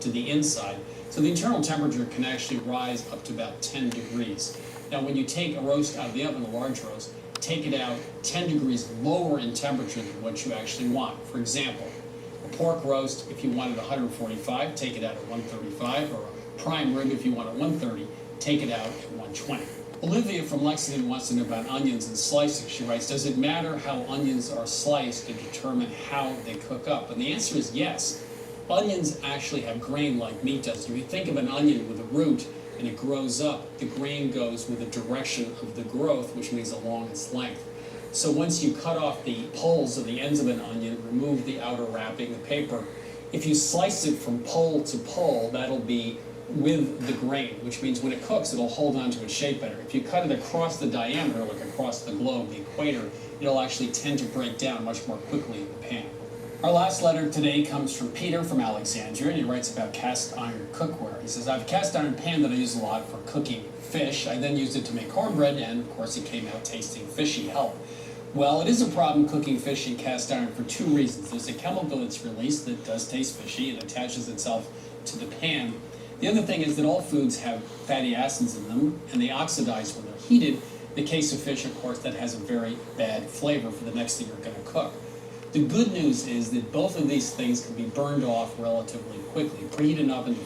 to the inside. So the internal temperature can actually rise up to about 10 degrees. Now when you take a roast out of the oven, a large roast, take it out 10 degrees lower in temperature than what you actually want. For example, a pork roast, if you want it at 145, take it out at 135, or a prime rib, if you want it at 130, take it out at 120. Olivia from Lexington wants to know about onions and slicing. She writes, does it matter how onions are sliced to determine how they cook up? And the answer is yes. Onions actually have grain like meat does. If you think of an onion with a root and it grows up, the grain goes with the direction of the growth, which means along its length. So once you cut off the poles of the ends of an onion, remove the outer wrapping, the paper, if you slice it from pole to pole, that'll be with the grain, which means when it cooks, it'll hold on to its shape better. If you cut it across the diameter, like across the globe, the equator, it'll actually tend to break down much more quickly in the pan. Our last letter today comes from Peter from Alexandria, and he writes about cast iron cookware. He says, I have a cast iron pan that I use a lot for cooking fish. I then used it to make cornbread, and of course it came out tasting fishy. Help. Well, it is a problem cooking fish in cast iron for two reasons. There's a chemical that's released that does taste fishy and attaches itself to the pan. The other thing is that all foods have fatty acids in them, and they oxidize when they're heated. The case of fish, of course, that has a very bad flavor for the next thing you're going to cook. The good news is that both of these things can be burned off relatively quickly. Preheat an oven